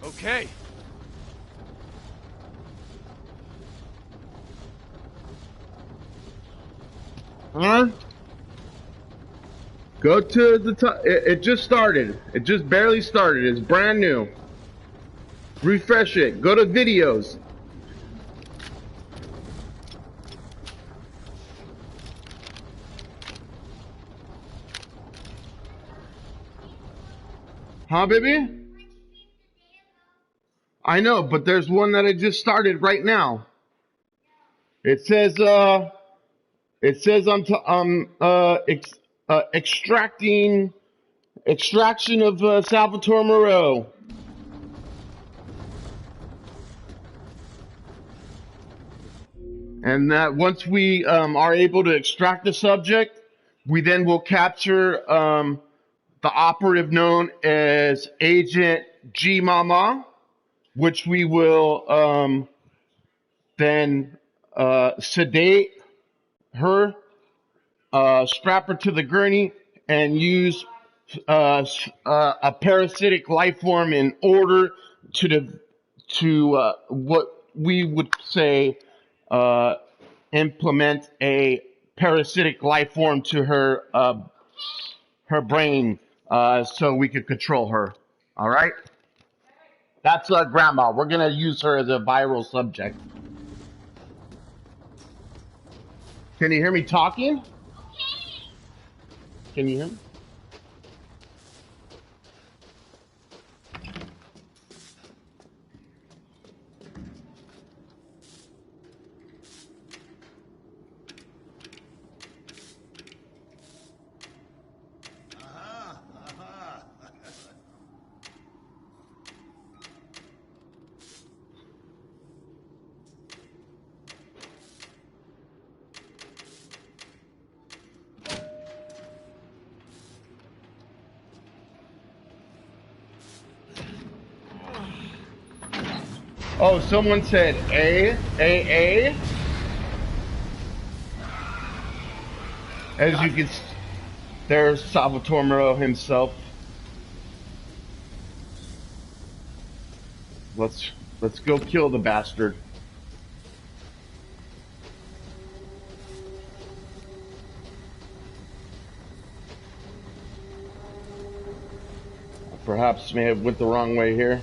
Okay. Huh? Go to the top. It just started. It just barely started. It's brand new. Refresh it. Go to videos. Huh, baby? I know, but there's one that I just started right now. It says extraction of Salvatoure Moreau. And that once we are able to extract the subject, we then will capture the operative known as Agent G Mama, which we will then sedate her, strap her to the gurney, and use a parasitic life form in order to what we would say implement a parasitic life form to her brain so we could control her. All right? That's grandma. We're going to use her as a viral subject. Can you hear me talking? Can you hear me? Oh, someone said A. As you can, there's Salvatoure Moreau himself. Let's go kill the bastard. Perhaps may have went the wrong way here.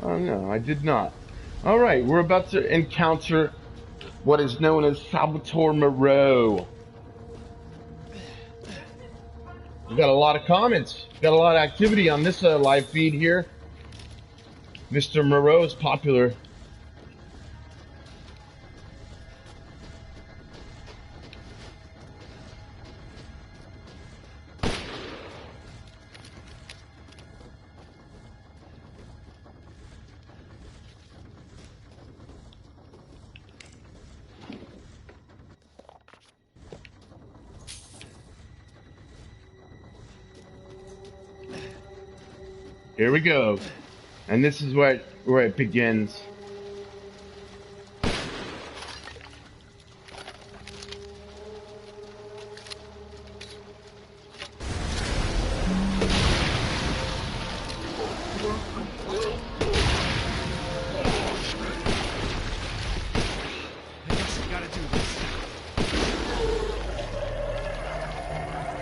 Oh no, I did not. All right, we're about to encounter what is known as Salvatoure Moreau. We got a lot of comments. Got a lot of activity on this live feed here. Mr. Moreau is popular. Here we go. And this is where it begins.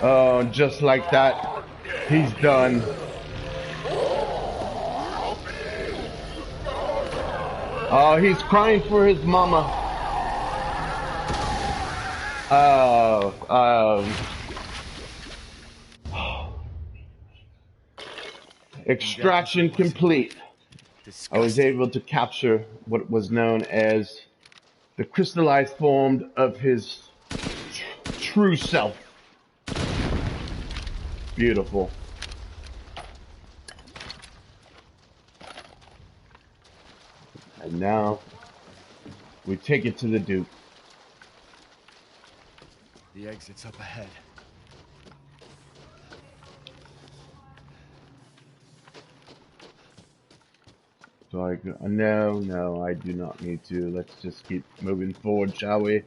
Oh, just like that, he's done. Oh, he's crying for his mama. Extraction complete. I was able to capture what was known as the crystallized form of his true self. Beautiful. And now we take it to the Duke. The exit's up ahead. Do I go? No, no, I do not need to. Let's just keep moving forward, shall we?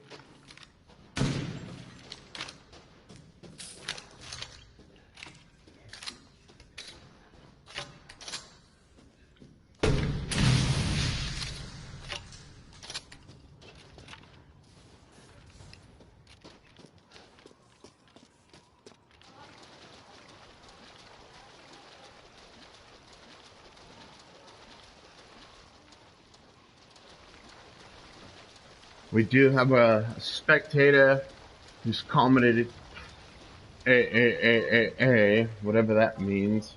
We do have a spectator who's commented whatever that means.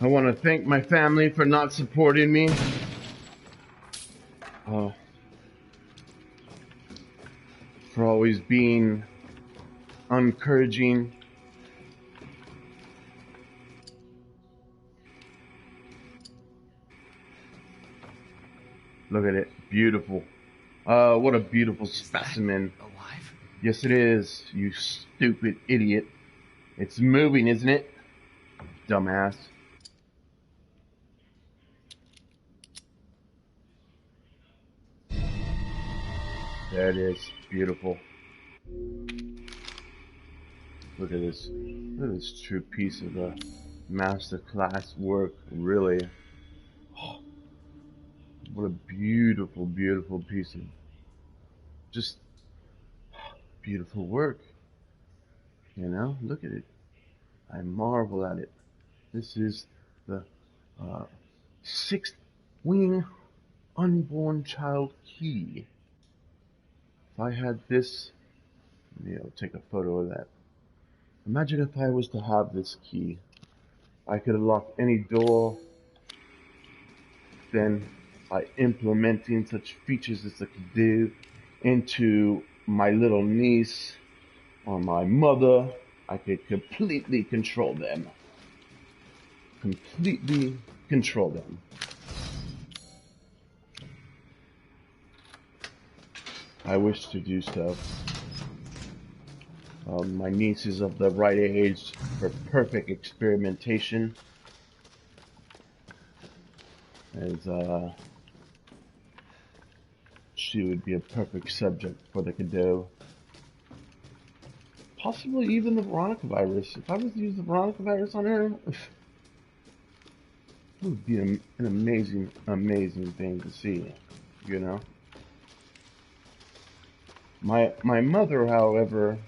I want to thank my family for not supporting me. For always being encouraging. Look at it. Beautiful. What a beautiful specimen. Alive? Yes, it is, you stupid idiot. It's moving, isn't it? Dumbass. There it is. Beautiful. Look at this. Look at this true piece of the masterclass work. Really. Oh, what a beautiful, beautiful piece of just beautiful work. You know, look at it. I marvel at it. This is the sixth wing unborn child key. If I had this, take a photo of that. Imagine if I was to have this key. I could unlock any door. Then, by implementing such features as I could do into my little niece or my mother, I could completely control them. Completely control them. I wish to do so. My niece is of the right age for perfect experimentation. As she would be a perfect subject for the Cadeau. Possibly even the Veronica virus. If I was to use the Veronica virus on her, it would be an amazing, amazing thing to see, you know? My mother, however,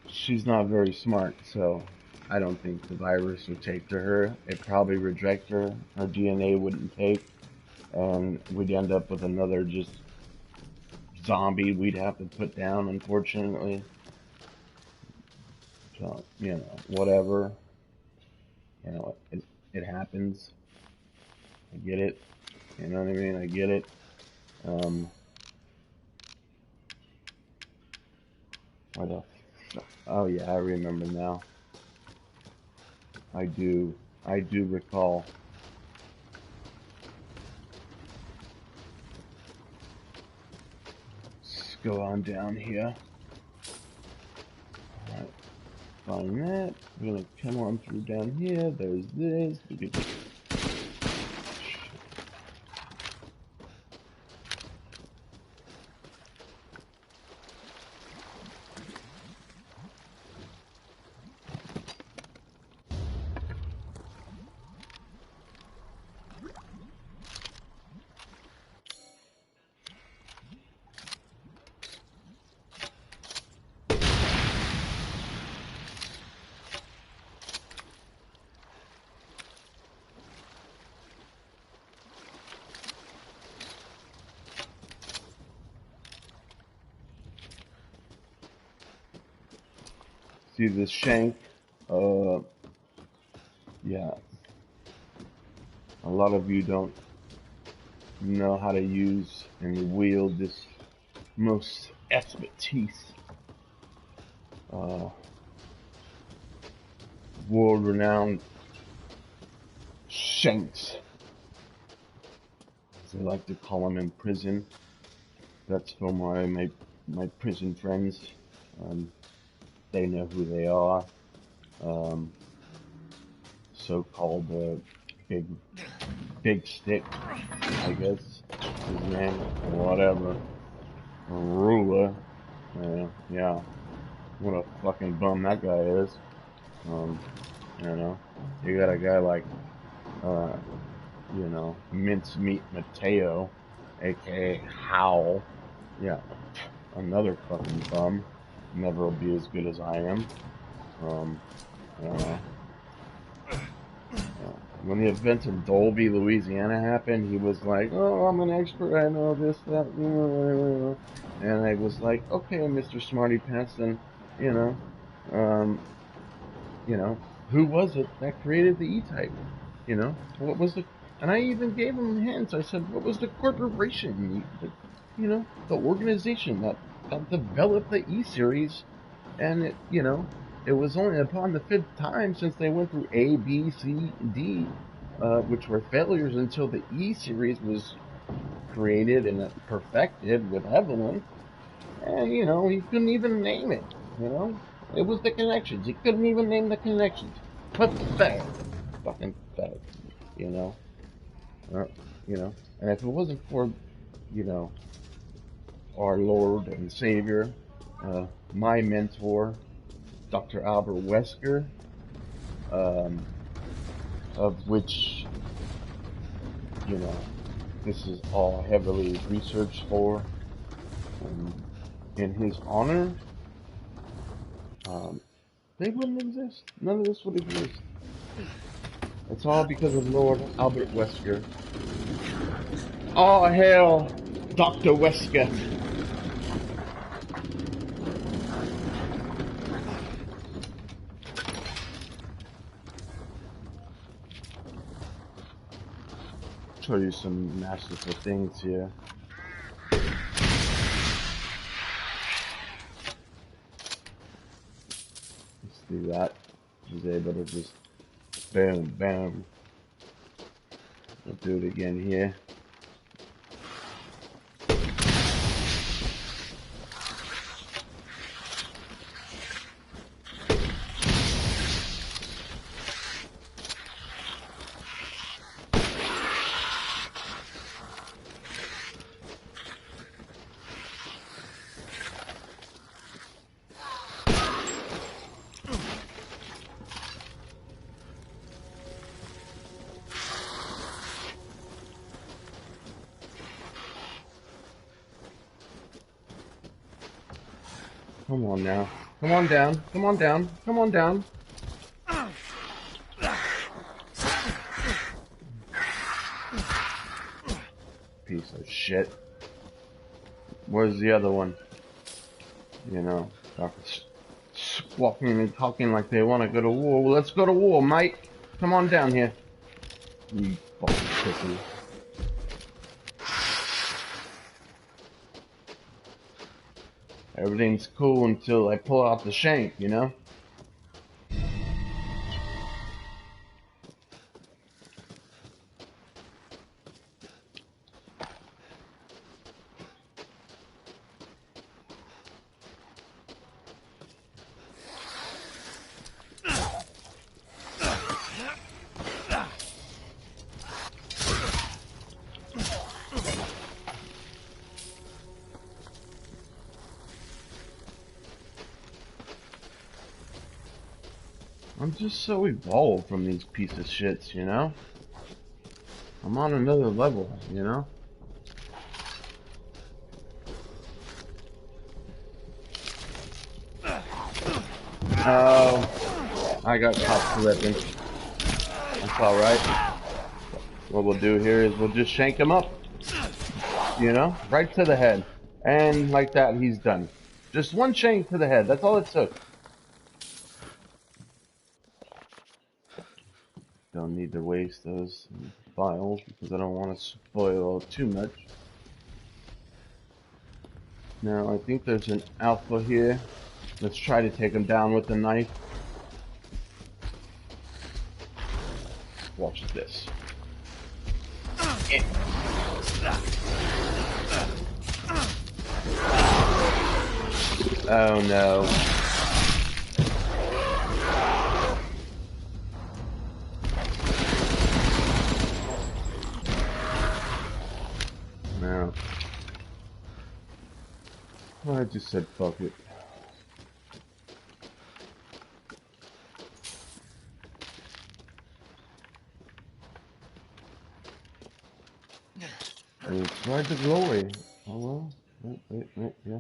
she's not very smart, so I don't think the virus would take to her. It'd probably reject her. Her DNA wouldn't take, and we'd end up with another just zombie we'd have to put down, unfortunately. So, whatever. It happens. I get it. You know what I mean? I get it. What else? Oh yeah, I remember now. I do recall. Let's go on down here. Alright, find that. We're gonna come on through down here. There's this. We can just... See this shank? Yeah. A lot of you don't know how to use and wield this most expertise, world-renowned shanks, as they like to call them in prison. That's for my prison friends. They know who they are. So-called big stick, I guess his name, whatever. Ruler. Yeah. What a fucking bum that guy is. You know, you got a guy like, Mincemeat Mateo, aka Howl. Yeah, another fucking bum. Never will be as good as I am. You know. When the events in Dolby, Louisiana happened, he was like, "Oh, I'm an expert. I know this, that." And I was like, "Okay, Mr. Smarty Pants, then, you know, who was it that created the E-Type? What was the?" And I even gave him hints. I said, "What was the corporation? The organization that developed the E-Series?" And it was only upon the 5th time since they went through A, B, C, D, which were failures, until the E-Series was created and perfected with evidence. And, he couldn't even name it, It was the connections. He couldn't even name the connections. Pathetic. Fucking pathetic, you know? And if it wasn't for, our Lord and Savior, my mentor, Dr. Albert Wesker, of which, this is all heavily researched for, in his honor, they wouldn't exist. None of this would exist. It's all because of Lord Albert Wesker. All hail Dr. Wesker. Show you some masterful things here. Let's do that. He's able to just boom, boom. We'll do it again here. Come on now. Come on down. Come on down. Come on down. Piece of shit. Where's the other one? Squawking and talking like they want to go to war. Well, let's go to war, mate. Come on down here. You fucking pussy. Everything's cool until I pull out the shank, I'm just so evolved from these pieces of shits, I'm on another level, Oh, I got caught slipping. That's alright. What we'll do here is we'll just shank him up. Right to the head. And like that, he's done. Just one shank to the head. That's all it took. don't need to waste those files because I don't want to spoil too much. Now, I think there's an alpha here. Let's try to take him down with the knife. Watch this. Oh no. No. I just said fuck it. It's right to glory. Oh well. Wait, yeah.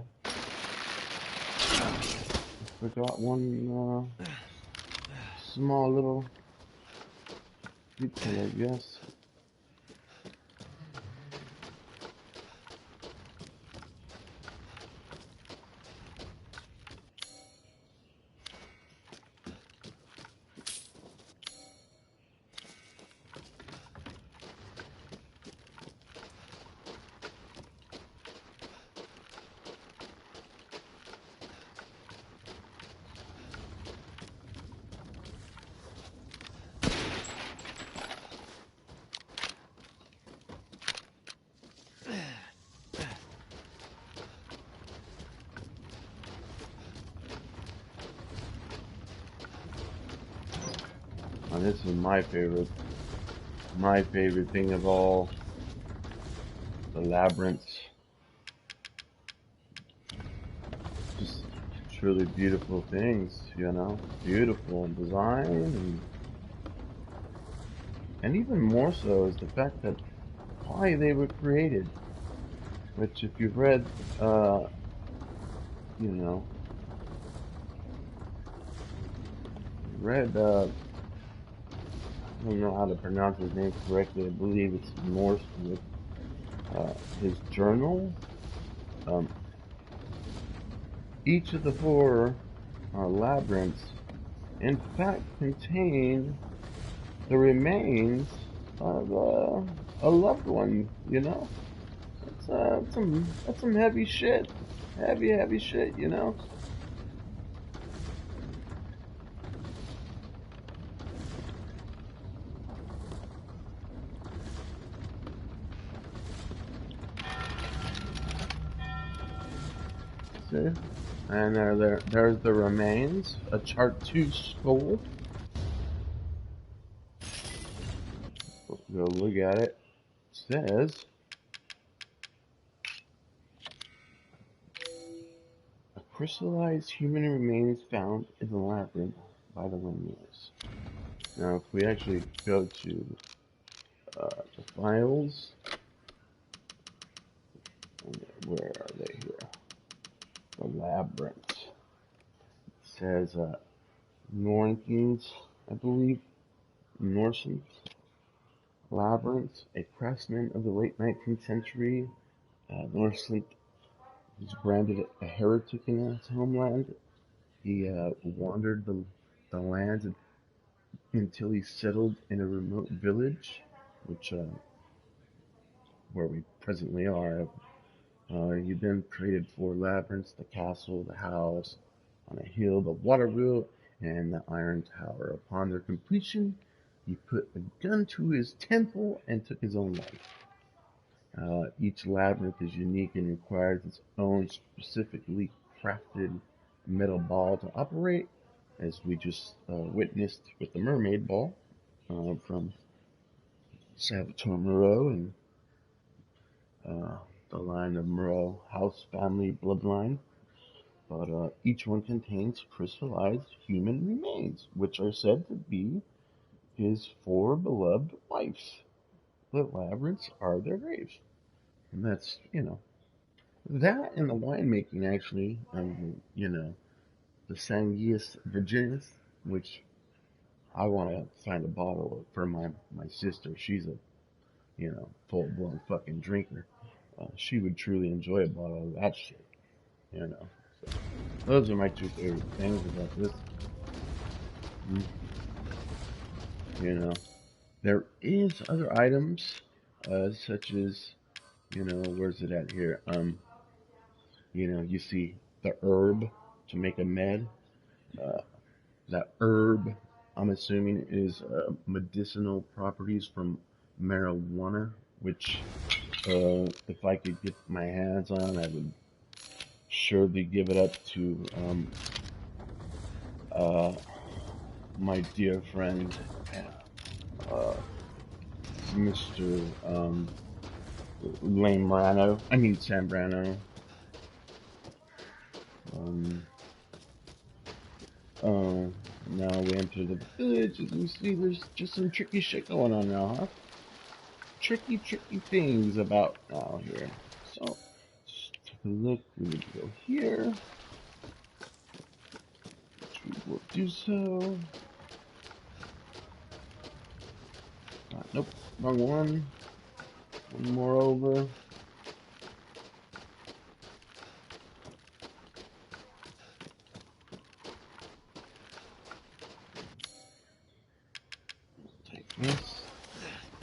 Forgot one small little detail, I guess. And this is my favorite thing of all, the labyrinths. Just truly beautiful things, you know, beautiful design, and even more so is the fact that why they were created. Which, if you've read, you know, I don't know how to pronounce his name correctly. I believe it's Norse with his journal. Each of the four labyrinths, in fact, contain the remains of a loved one. You know, that's some heavy shit, heavy shit. You know. See? And there's the remains, a chartreuse skull. Go look at it. It says a crystallized human remains found in the labyrinth by the windmills. Now, if we actually go to the files, where are they here? The labyrinth. It says Nornkins, I believe, Norsens. Labyrinth, a craftsman of the late 19th century. Norsen was branded a heretic in his homeland. He wandered the land until he settled in a remote village, which where we presently are. He then created four labyrinths: the castle, the house on a hill, the water wheel, and the iron tower. Upon their completion, he put a gun to his temple and took his own life. Each labyrinth is unique and requires its own specifically crafted metal ball to operate, as we just witnessed with the mermaid ball from Salvatoure Moreau and the line of Moreau house family bloodline. But each one contains crystallized human remains, which are said to be his four beloved wives. The labyrinths are their graves. And that's, you know, that and the winemaking, actually, you know, the Sanguis Virginis, which I want to find a bottle for my sister. She's a, you know, full-blown fucking drinker. She would truly enjoy a bottle of that shit, you know. So, those are my two favorite things about this. You know. There is other items, such as, where's it at here? You see the herb to make a med. Uh, that herb, I'm assuming, is medicinal properties from marijuana, which, if I could get my hands on, I would surely give it up to uh, my dear friend, uh, Mr. Lane Morano. I mean Sambrano. Um, now we enter the village. As you see, there's just some tricky shit going on now, huh? Tricky things about now here. So, just take a look. We need to go here, which we will do so. Nope, wrong one. One more over. Take this.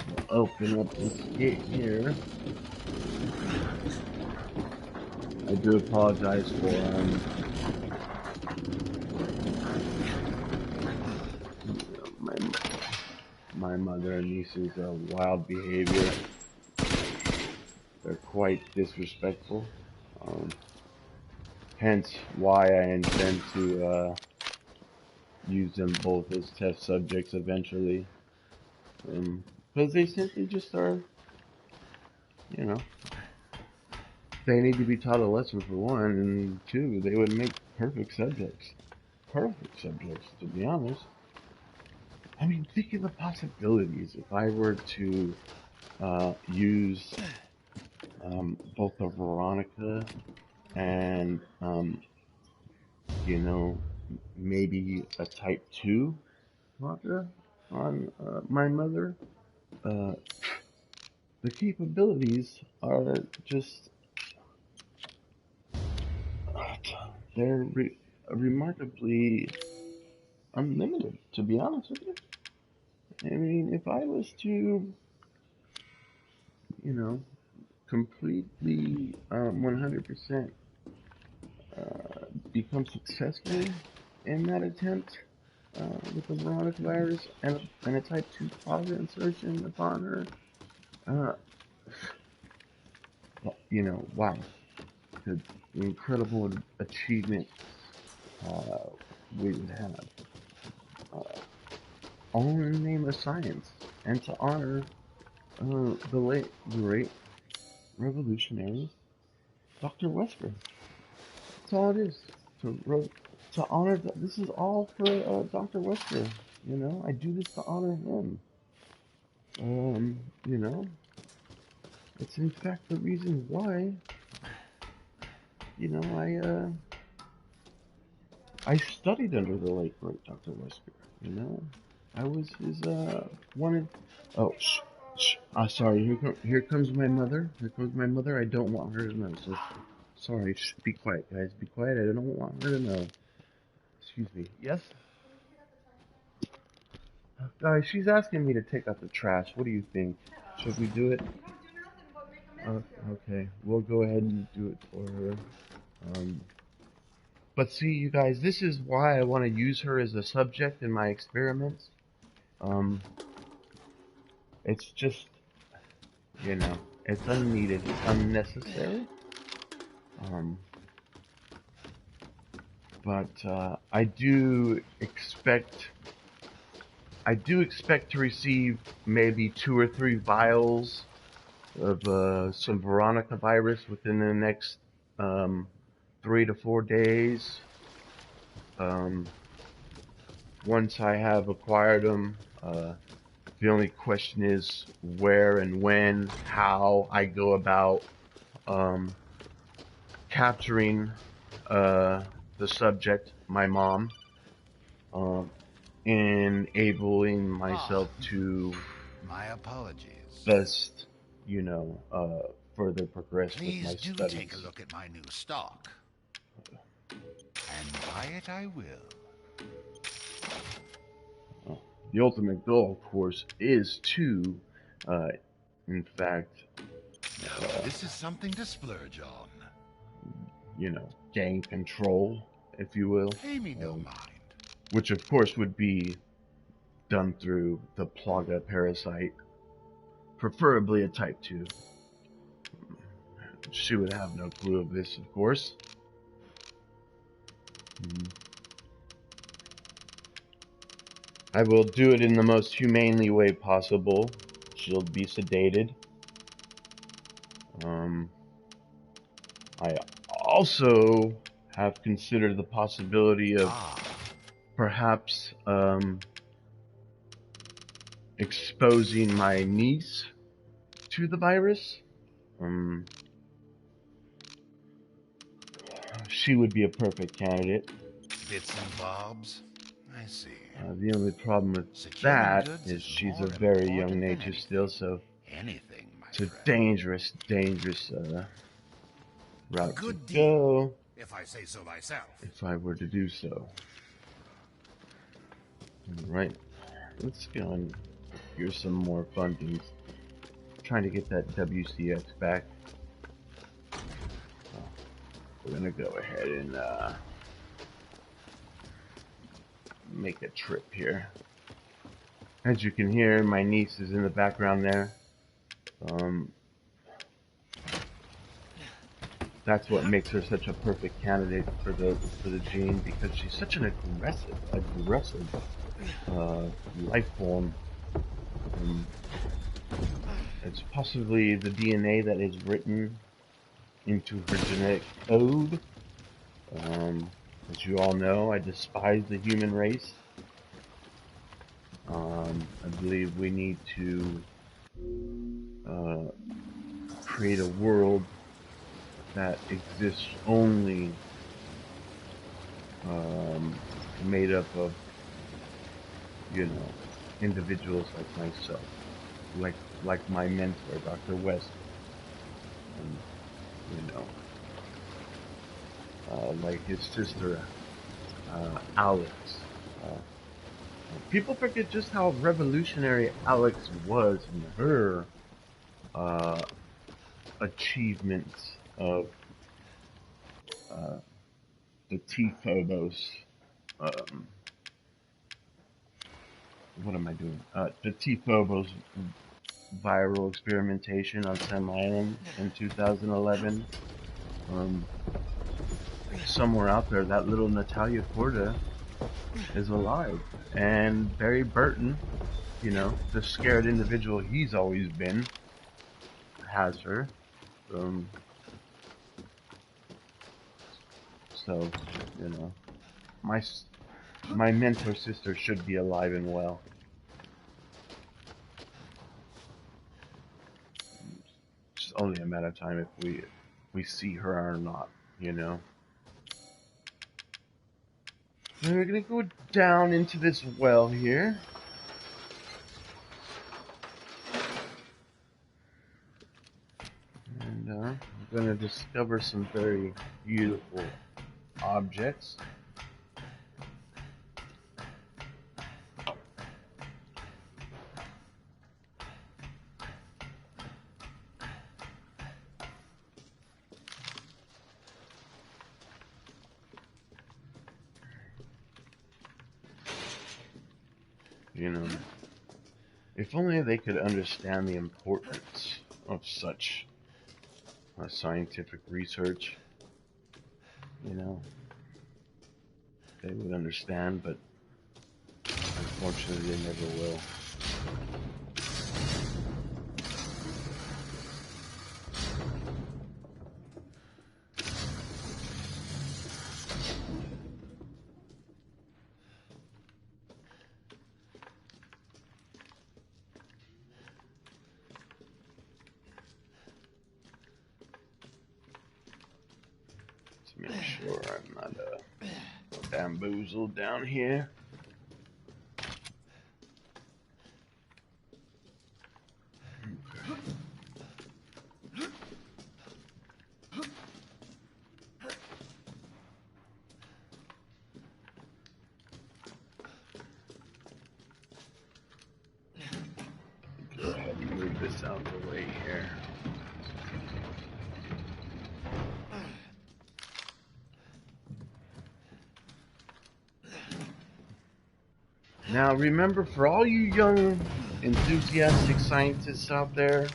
We'll open up this gate here. I do apologize for my mother and niece's wild behavior. They're quite disrespectful. Hence why I intend to use them both as test subjects eventually. Because they simply just are, you know, they need to be taught a lesson for one, and two, they would make perfect subjects. Perfect subjects, to be honest. I mean, think of the possibilities if I were to use both the Veronica and, maybe a type 2 Veronica on my mother. Uh, the capabilities are just, they're remarkably unlimited, to be honest with you. I mean, if I was to, you know, completely 100% become successful in that attempt with the Veronica virus and a type 2 positive insertion upon her, uh, wow, the incredible achievement we would have. All in the name of science and to honor the late, great revolutionary Dr. Wesker. That's all it is. To honor, this is all for Dr. Wesker. I do this to honor him. Um, you know, it's in fact the reason why, I studied under the late great Dr. Wesker. I was his one. Oh, shh. Sorry. Here comes my mother. Here comes my mother. I don't want her to know. So, sorry. Shh, be quiet, guys. Be quiet. I don't want her to know. Excuse me. Yes. Guys, she's asking me to take out the trash. What do you think? Should we do it? Okay. We'll go ahead and do it for her. But see, you guys, this is why I want to use her as a subject in my experiments. It's just, it's unneeded, it's unnecessary. But I do expect to receive maybe 2 or 3 vials of some Veronica virus within the next 3 to 4 days. Once I have acquired them, the only question is where and when, how I go about capturing the subject, my mom, enabling myself to my apologies. best, further progress with my Please do studies. take a look at my new stock. And buy it I will. Oh, The ultimate goal, of course, is to, in fact, This is something to splurge on. gain control, if you will. Pay me no mind. Which, of course, would be done through the Plaga parasite, preferably a type 2. She would have no clue of this, of course. I will do it in the most humanely way possible. She'll be sedated. I also have considered the possibility of perhaps exposing my niece to the virus. She would be a perfect candidate. Bits and bobs? I see. The only problem with Securing that goods is she's more a very young important than nature anything. still, so Anything, my it's a friend. dangerous route to Good deal, go if I say so myself. if I were to do so. Alright, let's go and here's some more fundings. Trying to get that WCX back. We're gonna go ahead and make a trip here. As you can hear, my niece is in the background there. That's what makes her such a perfect candidate for the gene, because she's such an aggressive life form. It's possibly the DNA that is written into her genetic code. As you all know, I despise the human race. I believe we need to create a world that exists only made up of, individuals like myself, like my mentor, Dr. West, like his sister, Alex. People forget just how revolutionary Alex was in her achievements of the T-Phobos. What am I doing? The T-Phobos viral experimentation on Sam Island in 2011. Somewhere out there, that little Natalia Corda is alive. And Barry Burton, the scared individual he's always been, has her. So, my mentor sister should be alive and well. It's only a matter of time if we see her or not, And we're gonna go down into this well here. And we're gonna discover some very beautiful objects. If only they could understand the importance of such scientific research, they would understand, but unfortunately they never will. Make sure I'm not bamboozled down here. Okay. this out the way here. Now remember, for all you young enthusiastic scientists out there,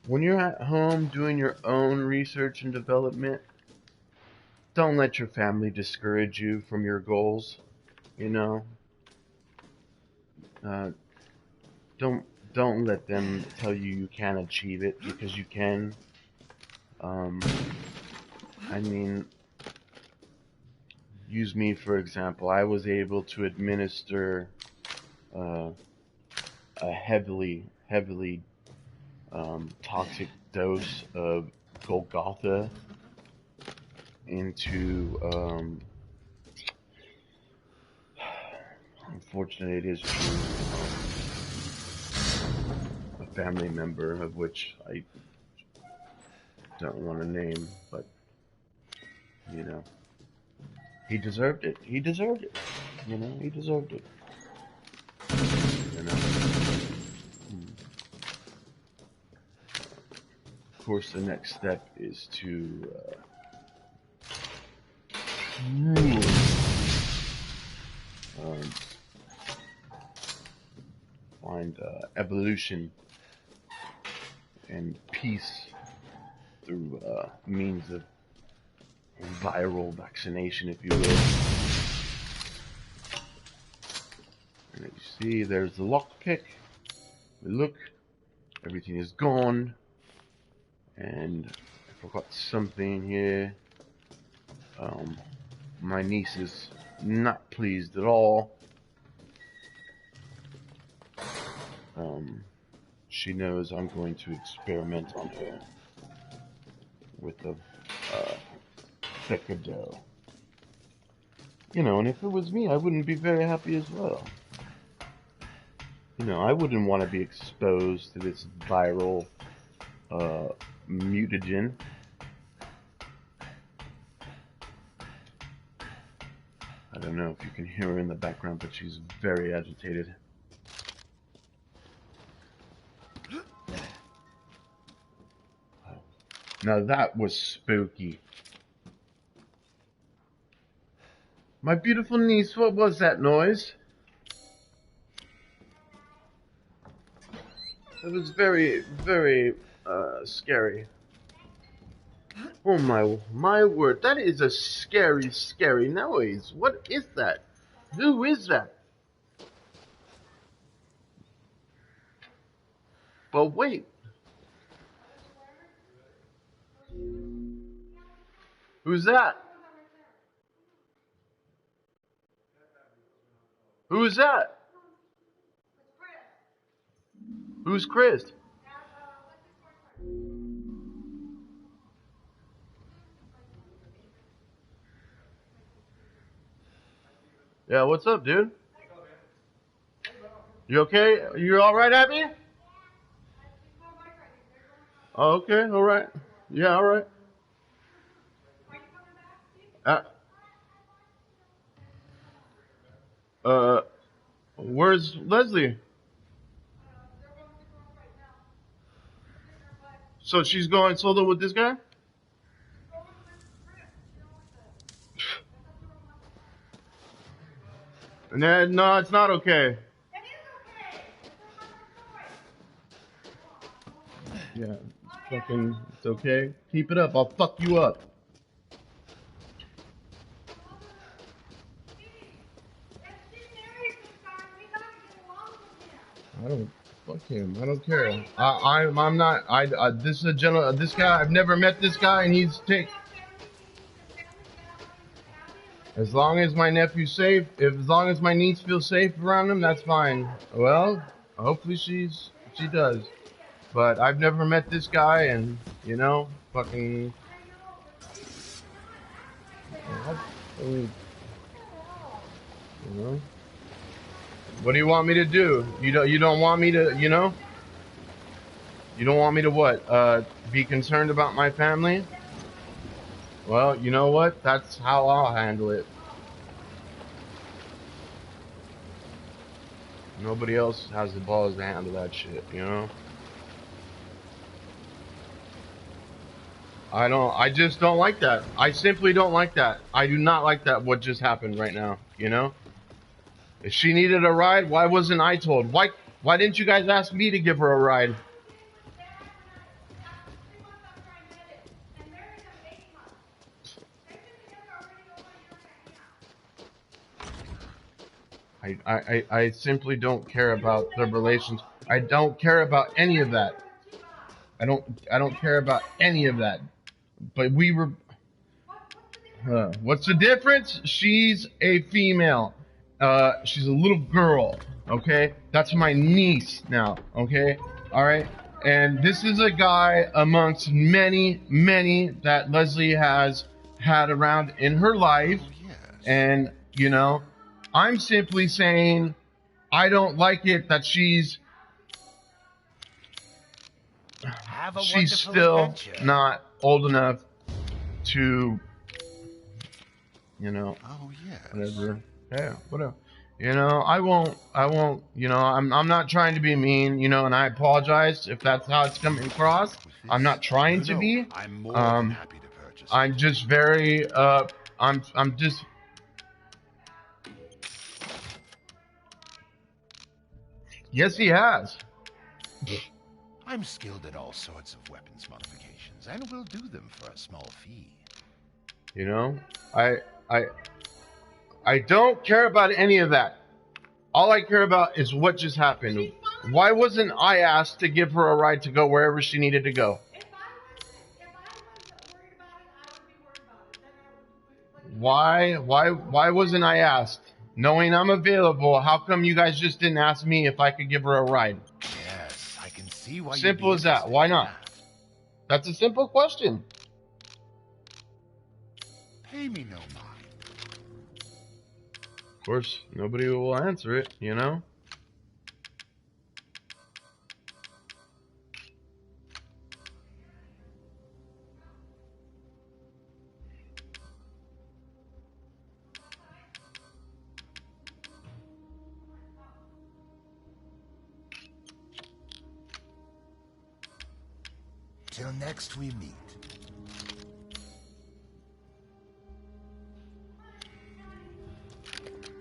when you're at home doing your own research and development, don't let your family discourage you from your goals. You know, don't let them tell you can't achieve it, because you can. I mean, use me for example. I was able to administer a heavily toxic dose of Golgotha into, unfortunately it is true, a family member of which I don't want to name, but, you know, he deserved it. He deserved it. You know, he deserved it. You know. Of course, the next step is to find evolution and peace through means of viral vaccination, if you will. And as you see, there's the lockpick. We look, everything is gone, and I forgot something here. My niece is not pleased at all. She knows I'm going to experiment on her with the thicker dough. You know, and if it was me, I wouldn't be very happy as well. You know, I wouldn't want to be exposed to this viral mutagen. I don't know if you can hear her in the background, but she's very agitated. Now that was spooky. My beautiful niece, what was that noise? It was very, very scary. Oh my word, that is a scary, scary noise. What is that? Who is that? But wait. Who's that? Who's that? Who's Chris? Yeah, what's up, dude? You okay? You alright, Abby? Oh, okay, alright. Yeah, alright. Where's Leslie? So she's going solo with this guy? No, it's not okay. Yeah, it's okay. Keep it up. I'll fuck you up. I don't fuck him. I don't care. I'm not. This is a general. This guy. I've never met this guy, and he's As long as my nephew's safe, as long as my niece feels safe around him, that's fine. Well, hopefully she does. But I've never met this guy, and you know, fucking. You know. What do you want me to do? You don't want me to, you know? You don't want me to what? Be concerned about my family? Well, you know what? That's how I'll handle it. Nobody else has the balls to handle that shit, you know? I just don't like that. I simply don't like that. I do not like that what just happened right now, you know? If she needed a ride, why wasn't I told? Why didn't you guys ask me to give her a ride? I simply don't care about the relations. I don't care about any of that. I don't care about any of that. But we were what's the difference? She's a female. She's a little girl. Okay, that's my niece now. Okay, all right. And this is a guy amongst many, many that Leslie has had around in her life. Oh, yes. And you know, I'm simply saying I don't like it that she's Have a she's wonderful still adventure. not old enough to, you know, Oh, yes. whatever. Yeah, whatever. You know, I won't, you know, I'm not trying to be mean, you know, and I apologize if that's how it's coming across. I'm not trying to No, be. I'm more than happy to purchase. I'm just very, I'm just, yes, he has. I'm skilled at all sorts of weapons modifications, and will do them for a small fee. You know, I don't care about any of that. All I care about is what just happened. Why wasn't I asked to give her a ride to go wherever she needed to go? If I wasn't worried about it, I would be worried about it. Then Why wasn't I asked? Knowing I'm available, how come you guys just didn't ask me if I could give her a ride? Yes, I can see why. Simple as that. Why not? That's a simple question. Pay me no mind. Of course, nobody will answer it, you know? Till next we meet.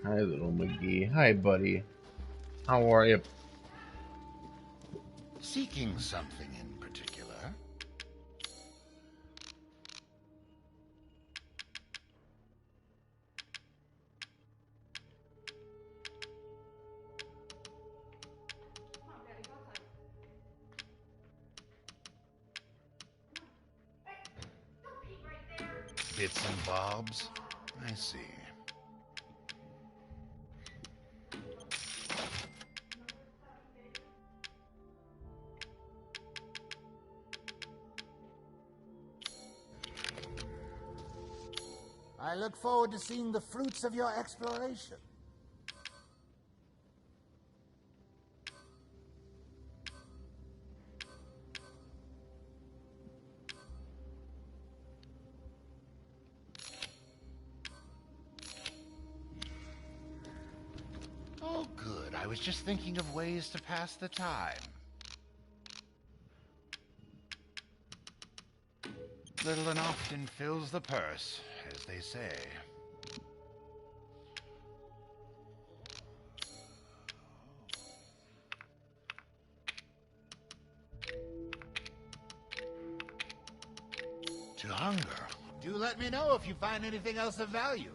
Hi, little McGee. Hi, buddy. How are you? Seeking something in particular? Bits and bobs? I see. I look forward to seeing the fruits of your exploration. Oh, good. I was just thinking of ways to pass the time. Little and often fills the purse, as they say. To hunger. Do let me know if you find anything else of value.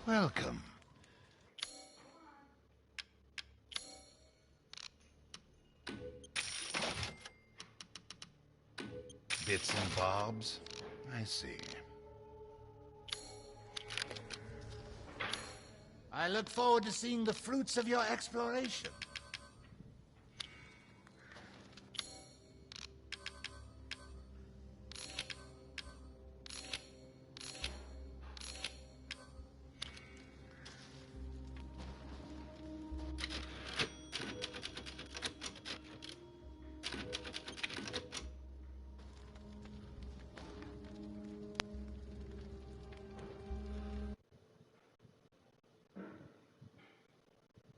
Welcome. Bits and bobs? I see. I look forward to seeing the fruits of your exploration.